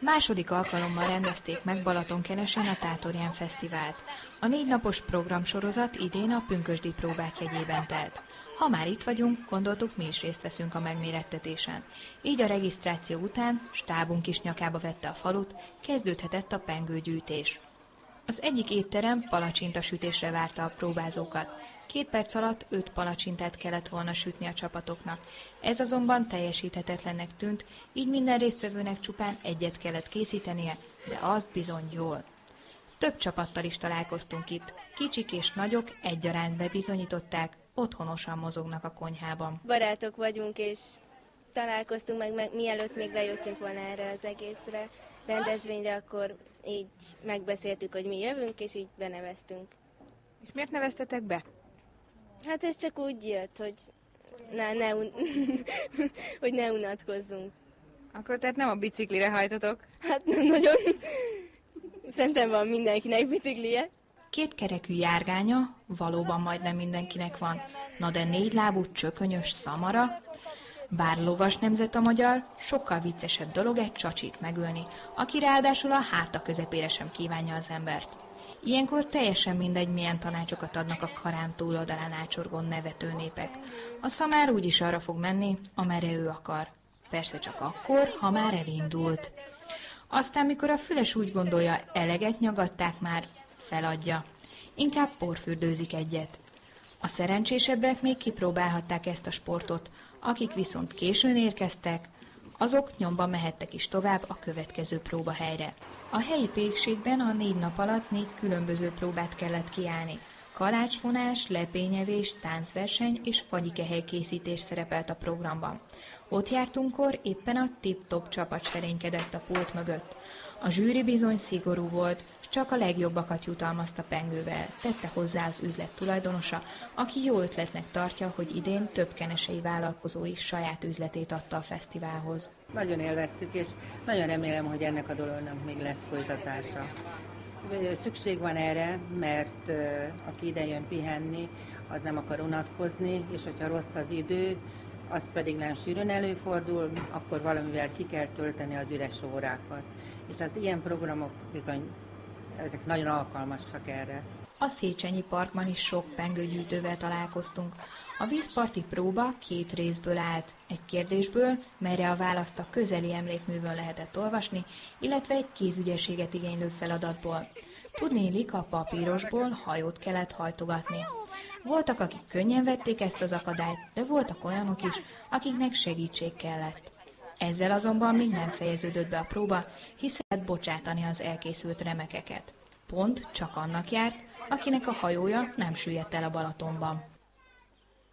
Második alkalommal rendezték meg Balatonkenesen a Tátorján Fesztivált. A 4 napos programsorozat idén a pünkösdi próbák jegyében telt. Ha már itt vagyunk, gondoltuk, mi is részt veszünk a megmérettetésen. Így a regisztráció után stábunk is nyakába vette a falut, kezdődhetett a pengőgyűjtés. Az egyik étterem palacsintasütésre várta a próbázókat. 2 perc alatt 5 palacsintát kellett volna sütni a csapatoknak. Ez azonban teljesíthetetlennek tűnt, így minden résztvevőnek csupán egyet kellett készítenie, de azt bizony jól. Több csapattal is találkoztunk itt. Kicsik és nagyok egyaránt bebizonyították, otthonosan mozognak a konyhában. Barátok vagyunk, és találkoztunk meg mielőtt még lejöttünk volna erre az egészre rendezvényre, akkor így megbeszéltük, hogy mi jövünk, és így beneveztünk. És miért neveztetek be? Hát ez csak úgy jött, hogy hogy ne unatkozzunk. Akkor tehát nem a biciklire hajtotok? Hát nem nagyon. Szerintem van mindenkinek biciklije. 2 kerekű járgánya valóban majdnem mindenkinek van. Na de 4 lábú csökönyös szamara? Bár lovas nemzet a magyar, sokkal viccesebb dolog egy csacsit megölni, aki ráadásul a háta közepére sem kívánja az embert. Ilyenkor teljesen mindegy, milyen tanácsokat adnak a karán túloldalán ácsorgó nevető népek. A szamár úgyis arra fog menni, amerre ő akar. Persze csak akkor, ha már elindult. Aztán, mikor a füles úgy gondolja, eleget nyagatták már, feladja. Inkább porfürdőzik egyet. A szerencsésebbek még kipróbálhatták ezt a sportot, akik viszont későn érkeztek, azok nyomban mehettek is tovább a következő próbahelyre. A helyi pékségben a 4 nap alatt 4 különböző próbát kellett kiállni. Kalácsvonás, lepényevés, táncverseny és fagyikehely készítés szerepelt a programban. Ott jártunkkor éppen a tip-top csapat serénykedett a pult mögött. A zsűri bizony szigorú volt, csak a legjobbakat jutalmazta pengővel, tette hozzá az üzlet tulajdonosa, aki jó ötletnek tartja, hogy idén több kenesei vállalkozó is saját üzletét adta a fesztiválhoz. Nagyon élveztük, és nagyon remélem, hogy ennek a dolognak még lesz folytatása. Szükség van erre, mert aki ide jön pihenni, az nem akar unatkozni, és hogyha rossz az idő, az pedig nem sűrűn előfordul, akkor valamivel ki kell tölteni az üres órákat. És az ilyen programok bizony, ezek nagyon alkalmasak erre. A Széchenyi Parkban is sok pengőgyűjtővel találkoztunk. A vízparti próba 2 részből állt. Egy kérdésből, melyre a választ a közeli emlékművön lehetett olvasni, illetve egy kézügyességet igénylő feladatból. Tudnélik, a papírosból hajót kellett hajtogatni. Voltak, akik könnyen vették ezt az akadályt, de voltak olyanok is, akiknek segítség kellett. Ezzel azonban még nem fejeződött be a próba, hiszen lehet bocsátani az elkészült remekeket. Pont csak annak járt, akinek a hajója nem süllyedt el a Balatonban.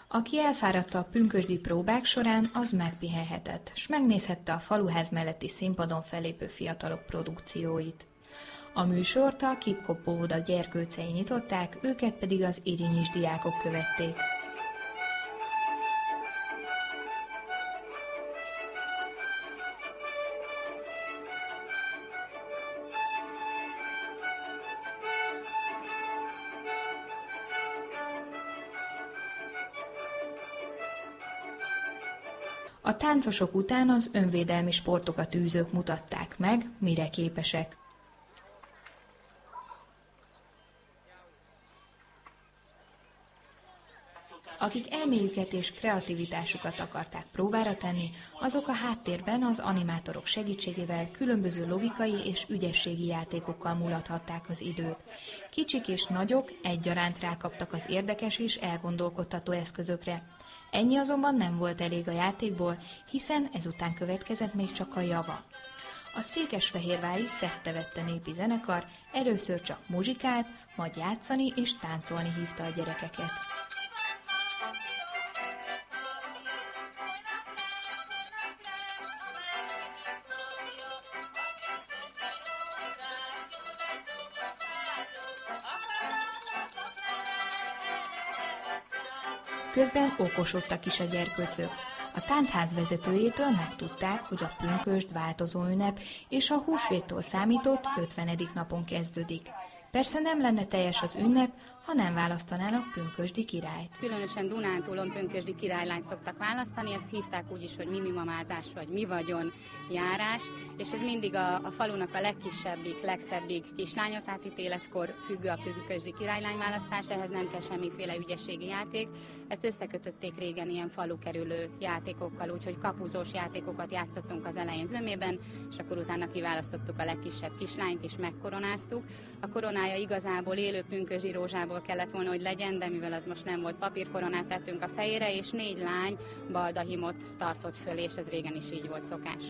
Aki elfáradta a pünkösdi próbák során, az megpihenhetett, s megnézhette a faluház melletti színpadon fellépő fiatalok produkcióit. A műsort a Kipkopó óvoda gyerkőcei nyitották, őket pedig az irinyis diákok követték. A táncosok után az önvédelmi sportokat űzők mutatták meg, mire képesek. Akik elméjüket és kreativitásukat akarták próbára tenni, azok a háttérben az animátorok segítségével különböző logikai és ügyességi játékokkal mulathatták az időt. Kicsik és nagyok egyaránt rákaptak az érdekes és elgondolkodtató eszközökre. Ennyi azonban nem volt elég a játékból, hiszen ezután következett még csak a java. A székesfehérvári Szedte-Vette népi zenekar először csak muzsikált, majd játszani és táncolni hívta a gyerekeket. Közben okosodtak is a gyerkőcök. A táncház vezetőjétől megtudták, hogy a pünkösd változó ünnep, és a húsvéttól számított 50. napon kezdődik. Persze nem lenne teljes az ünnep, ha nem választanának pünkösdi királyt. Különösen Dunántúlon pünkösdi királylányt szoktak választani, ezt hívták úgy is, hogy mimimamázás vagy mi vagyon járás, és ez mindig a falunak a legkisebbik, legszebbik kislánya, tehát itt életkor függő a pünkösdi királylány választás, ehhez nem kell semmiféle ügyességi játék. Ezt összekötötték régen ilyen falukerülő játékokkal, úgyhogy kapuzós játékokat játszottunk az elején zömében, és akkor utána kiválasztottuk a legkisebb kislányt és megkoronáztuk. A koronája igazából élő pünkösdi rózsából kellett volna, hogy legyen, de mivel az most nem volt, papírkoronát tettünk a fejére, és 4 lány baldahimot tartott föl, és ez régen is így volt szokás.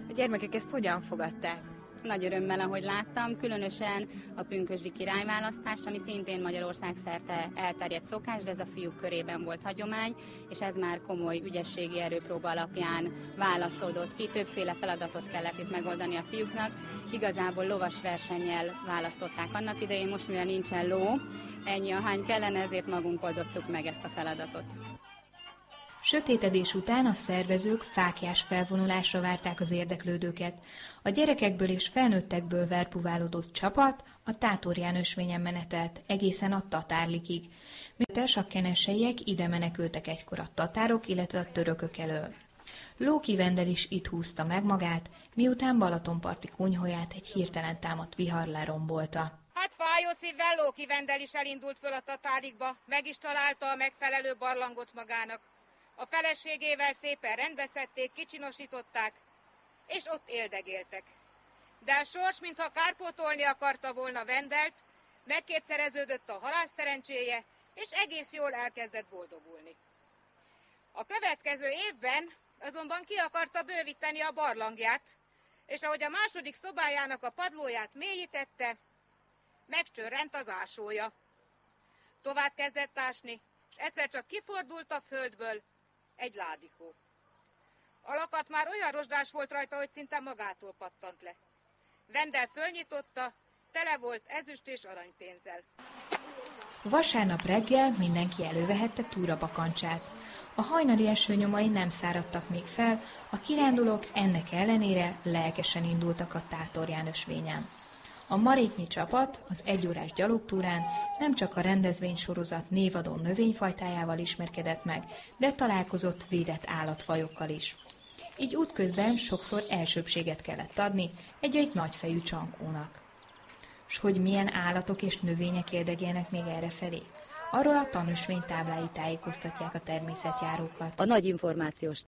A gyermekek ezt hogyan fogadták? Nagy örömmel, ahogy láttam, különösen a pünkösdi királyválasztást, ami szintén Magyarország szerte elterjedt szokás, de ez a fiúk körében volt hagyomány, és ez már komoly ügyességi erőpróba alapján választódott ki, többféle feladatot kellett itt megoldani a fiúknak. Igazából lovas versennyel választották annak idején, most mivel nincsen ló, ennyi ahány kellene, ezért magunk oldottuk meg ezt a feladatot. Sötétedés után a szervezők fáklyás felvonulásra várták az érdeklődőket. A gyerekekből és felnőttekből verpuválódott csapat a Tátorján ösvényen menetelt egészen a Tatárlikig. Miután a keneseiek ide menekültek egykor a tatárok, illetve a törökök elől. Lóki Vendel is itt húzta meg magát, miután Balatonparti kunyhóját egy hirtelen támadt vihar lerombolta. Hát fájó szívvel Lóki Vendel is elindult föl a Tatárikba, meg is találta a megfelelő barlangot magának. A feleségével szépen rendbeszedték, kicsinosították, és ott éldegéltek. De a sors, mintha kárpótolni akarta volna Vendelt, megkétszereződött a halászszerencséje, és egész jól elkezdett boldogulni. A következő évben azonban ki akarta bővíteni a barlangját, és ahogy a második szobájának a padlóját mélyítette, megcsörrent az ásója. Tovább kezdett ásni, és egyszer csak kifordult a földből egy ládikó. A lakat már olyan rozsdás volt rajta, hogy szinte magától pattant le. Vendel fölnyitotta, tele volt ezüst és aranypénzzel. Vasárnap reggel mindenki elővehette túrabakancsát. A hajnali eső nyomai nem száradtak még fel, a kirándulók ennek ellenére lelkesen indultak a Tátorján ösvényen. A maréknyi csapat az 1 órás gyalogtúrán nem csak a rendezvénysorozat névadó növényfajtájával ismerkedett meg, de találkozott védett állatfajokkal is. Így útközben sokszor elsőbbséget kellett adni egy-egy nagyfejű csankónak. S hogy milyen állatok és növények érdekélnek még errefelé? Arról a tanösvény táblái tájékoztatják a természetjárókat. A nagy információs